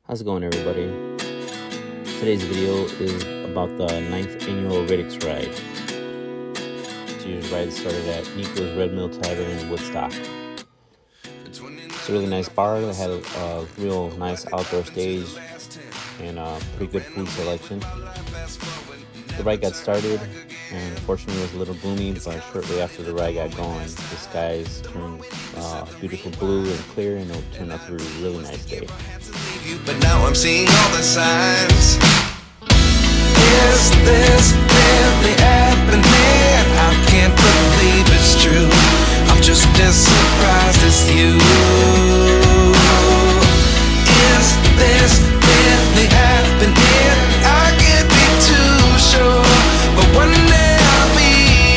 How's it going, everybody? Today's video is about the 9th annual Riddick's ride. This year's ride started at Nico's Red Mill Tavern in Woodstock. It's a really nice bar that had a real nice outdoor stage and a pretty good food selection. The ride got started, and unfortunately it was a little gloomy, but shortly after the ride got going, the skies turned beautiful blue and clear, and it turned out to be a really nice day. But now I'm seeing all the signs. Is this really happening? I can't believe it's true. I'm just as surprised as you. Is this really happening? I can't be too sure, but one day I'll be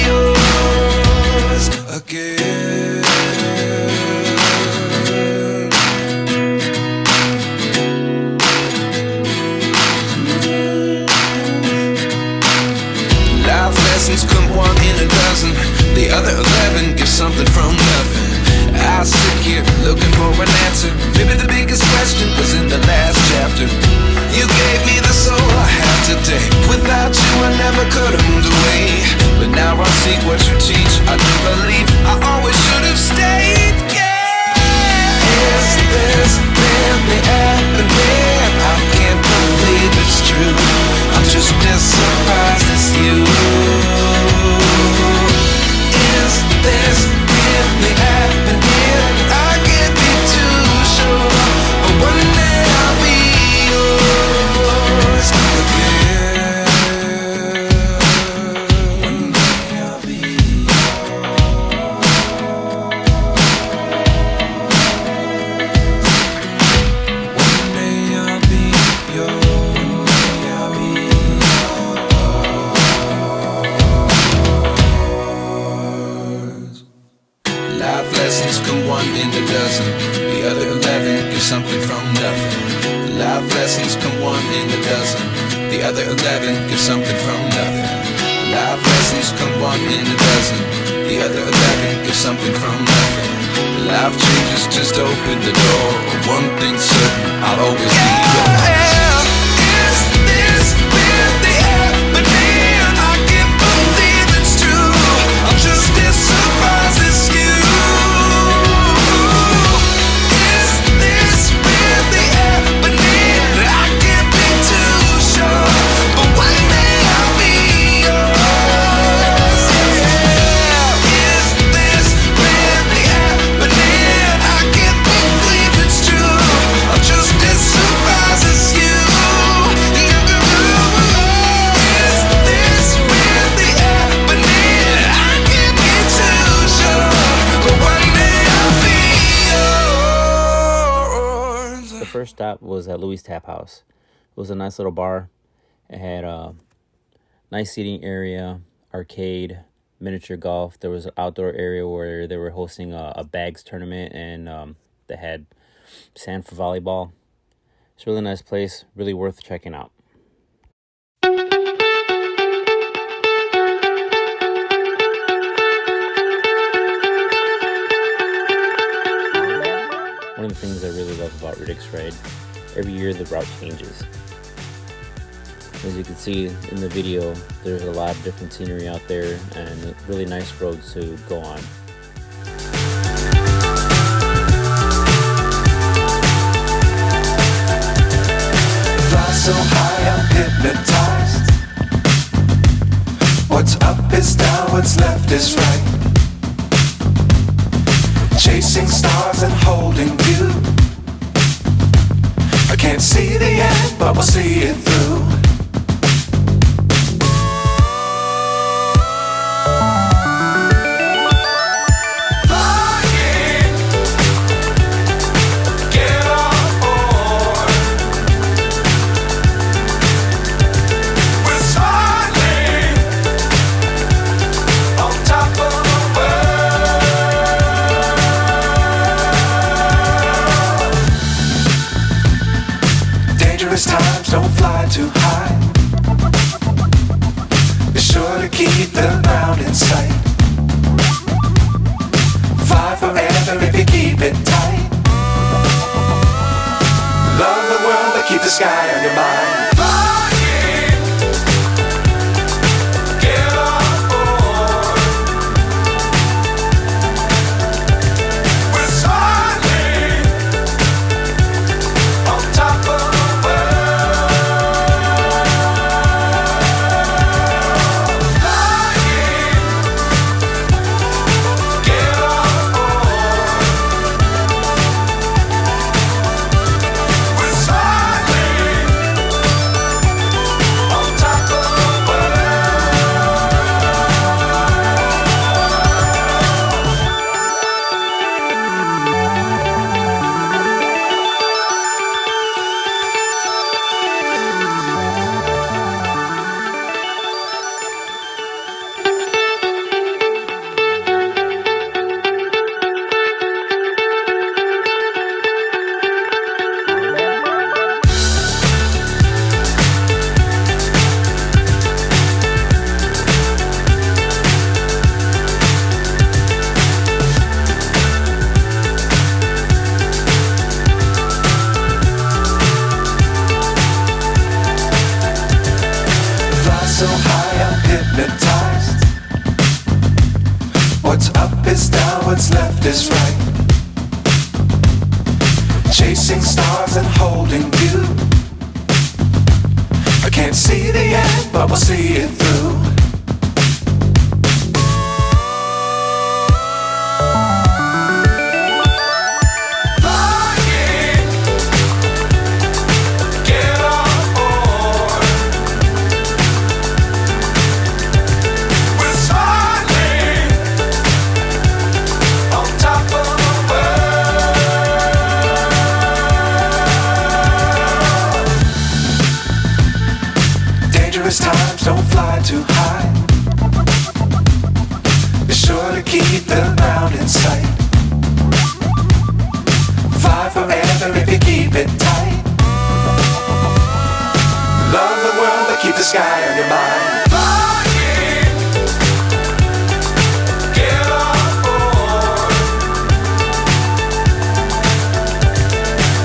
yours again. Life lessons come one in a dozen. The other 11 give something from nothing. I sit here looking for an answer. Maybe the biggest question was in the last chapter. You gave me the soul I have today. Without you I never could have moved away. But now I see what you teach. I do believe I always should have stayed. Yeah. Is this really happening? I can't believe it's true. I'm just as surprised as you. Is this really happening? I can't be too sure, but one day I'll be yours again. One day I'll be yours. One day I'll be yours. One day I'll be yours. Life lessons come one in a dozen. The other 11 give something from nothing. Life lessons come one in a dozen. The other 11 give something from nothing. Life lessons come one in a dozen. The other 11 give something from nothing. Life changes just open the door. One thing's certain, I'll always be yours. Is this really happening? I can't believe it's true. I'm just as surprised as you. Is this really happening? I can't be too sure, but one day I'll be yours. Yeah. Is this really happening? I can't believe it's true. I'm just as surprised as you. Is this really happening? I can't be too sure, but one day I'll be yours. The first stop was at Louis Tap House. It was a nice little bar. It had a nice seating area, arcade, miniature golf. There was an outdoor area where they were hosting a bags tournament, and they had sand for volleyball. It's a really nice place, really worth checking out. One of the things I really love about Riddick's ride, every year the route changes. As you can see in the video, there's a lot of different scenery out there and really nice roads to go on. Fly so high I'm hypnotized. What's up is down, what's left is right. Chasing stars and holding you. I can't see the end, but we'll see it through. Flying, get on board. We're smiling on top of the world. Dangerous times, don't fly too high. Be sure to keep the ground in sight. Fly forever if you keep it tight. Love the world, but keep the sky on your mind. Flying, get on board. We're soaring on top of the world. Flying, get on board. We're soaring on top of the fly so high I'm hypnotized. What's up is down, what's left is right. Chasing stars and holding you. I can't see the end, but we'll see it through. Flying, get on board. We're soaring on top of the world. Dangerous times, don't fly too high. Be sure to keep the ground in sight. Fly forever if you keep it tight. Love the world, but keep the sky on your mind. Flying, get on board.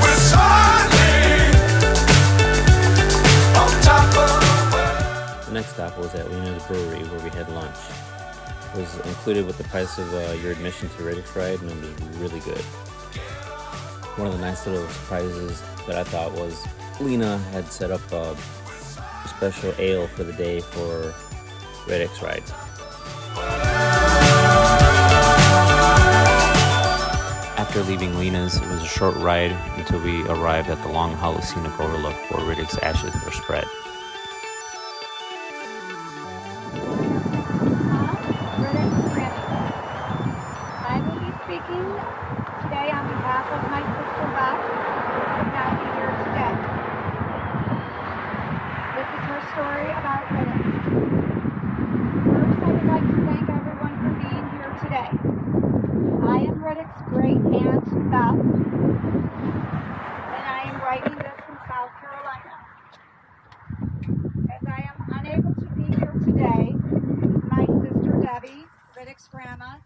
We're soaring on top of the world. The next stop was at Lena's Brewery, where we had lunch. It was included with the price of your admission to Riddick's ride, and it was really good. One of the nice little surprises that I thought was Lena had set up a special ale for the day for Riddick's ride. After leaving Lena's, it was a short ride until we arrived at the long hollow scenic overlook where Riddick's ashes were spread. I will be speaking today on behalf of my sister Beth, who could not be here today. This is her story about Riddick. First, I would like to thank everyone for being here today. I am Riddick's great aunt Beth, and I am writing this from South Carolina. As I am unable to be here today, my sister Debbie, Riddick's grandma,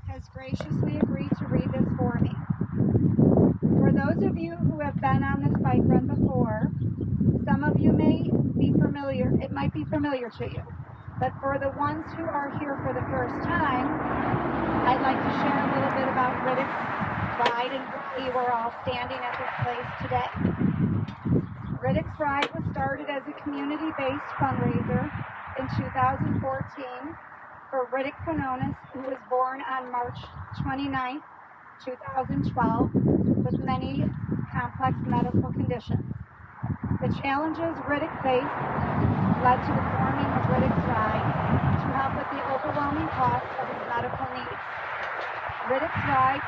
has graciously agreed to read this for me. For those of you who have been on this bike run before, some of you may be familiar, it might be familiar to you. But for the ones who are here for the first time, I'd like to share a little bit about Riddick's ride and why you are all standing at this place today. Riddick's ride was started as a community-based fundraiser in 2014 for Riddick Quinones, who was born on March 29, 2012, with many complex medical conditions. The challenges Riddick faced led to the forming of Riddick's Ride to help with the overwhelming cost of his medical needs. Riddick's Ride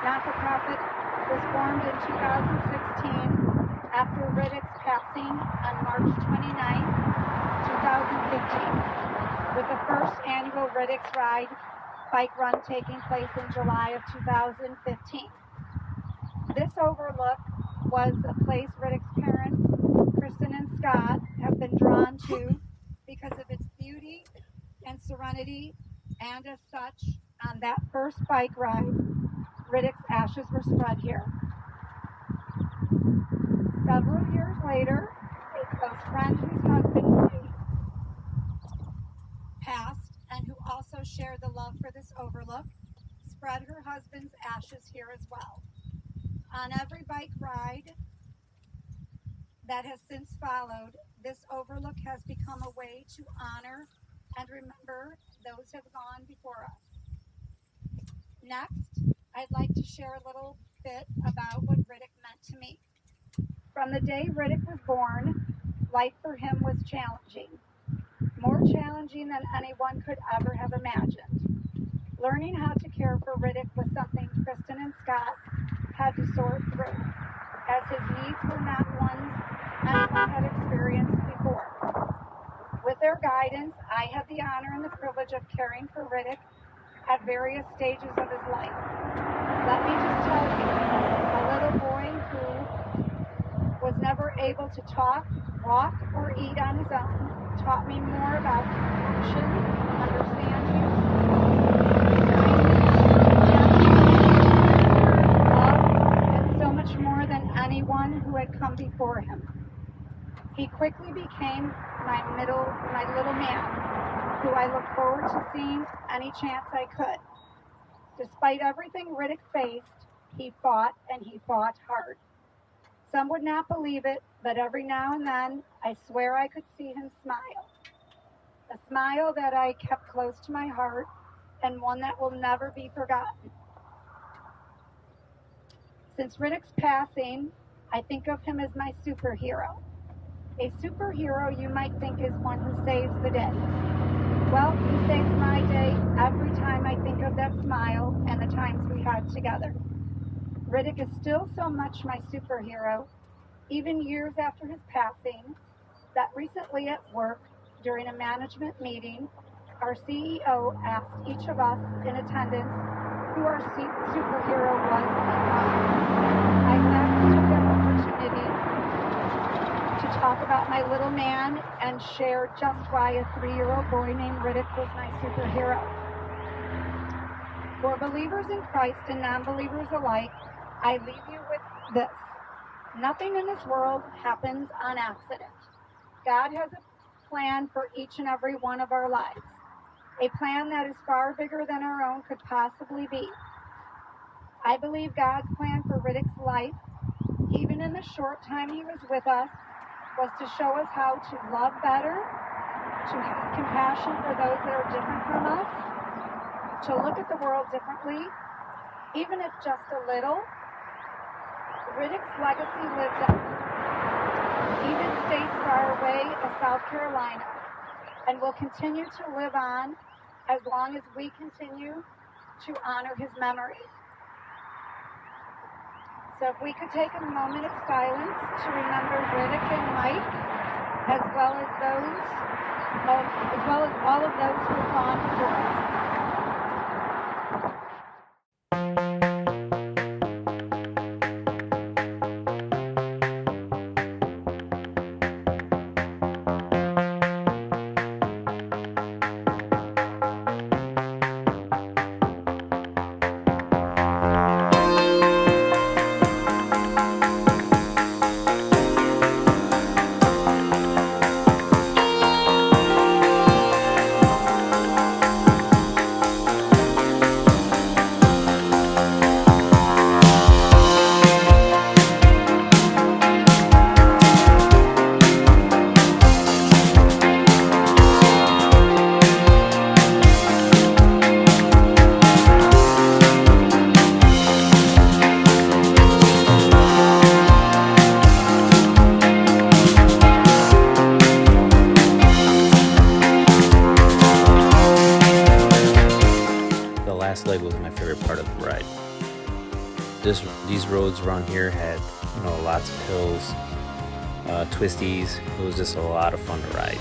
non-for-profit was formed in 2016 after Riddick's passing on March 29, 2015. With the first annual Riddick's Ride bike run taking place in July of 2015. This overlook was a place Riddick's parents, Kristen and Scott, have been drawn to because of its beauty and serenity, and as such, on that first bike ride, Riddick's ashes were spread here. Several years later, a close friend whose husband passed and who also shared the love for this overlook spread her husband's ashes here as well. On every bike ride that has since followed, this overlook has become a way to honor and remember those who have gone before us. Next, I'd like to share a little bit about what Riddick meant to me. From the day Riddick was born, life for him was challenging, more challenging than anyone could ever have imagined. Learning how to care for Riddick was something Kristen and Scott had to sort through, as his needs were not ones anyone had experienced before. With their guidance, I had the honor and the privilege of caring for Riddick at various stages of his life. Let me just tell you, a little boy who was never able to talk, walk, or eat on his own taught me more about compassion, understanding, love, and so much more than anyone who had come before him. He quickly became my little man, who I look forward to seeing any chance I could. Despite everything Riddick faced, he fought, and he fought hard. Some would not believe it, but every now and then, I swear I could see him smile. A smile that I kept close to my heart, and one that will never be forgotten. Since Riddick's passing, I think of him as my superhero. A superhero, you might think, is one who saves the day. Well, he saves my day every time I think of that smile and the times we had together. Riddick is still so much my superhero, even years after his passing, that recently at work, during a management meeting, our CEO asked each of us in attendance who our superhero was and why. I then took that opportunity to talk about my little man and share just why a 3-year-old boy named Riddick was my superhero. For believers in Christ and non-believers alike, I leave you with this. Nothing in this world happens on accident. God has a plan for each and every one of our lives, a plan that is far bigger than our own could possibly be. I believe God's plan for Riddick's life, even in the short time he was with us, was to show us how to love better, to have compassion for those that are different from us, to look at the world differently, even if just a little. Riddick's legacy lives on, even states far away as South Carolina, and will continue to live on as long as we continue to honor his memory. So if we could take a moment of silence to remember Riddick and Mike, as well as all of those who have gone before us. Leg was my favorite part of the ride. These roads around here had, lots of hills, twisties. It was just a lot of fun to ride.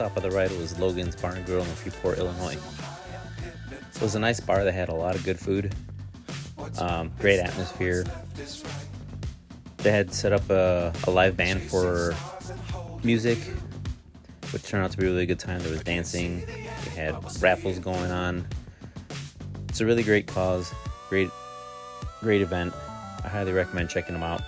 stop of the ride was Logan's Bar and Grill in Freeport, Illinois. It was a nice bar that had a lot of good food, great atmosphere. They had set up a live band for music, which turned out to be a really good time. There was dancing, they had raffles going on. It's a really great cause, great event. I highly recommend checking them out.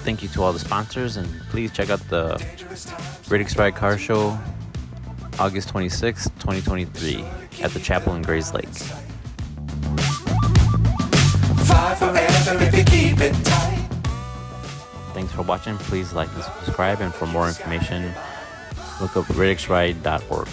Thank you to all the sponsors, and please check out the Riddick's Ride Car Show, August 26, 2023, at the chapel in Grays Lake. Thanks for watching. Please like and subscribe, and for more information, look up riddicksride.org.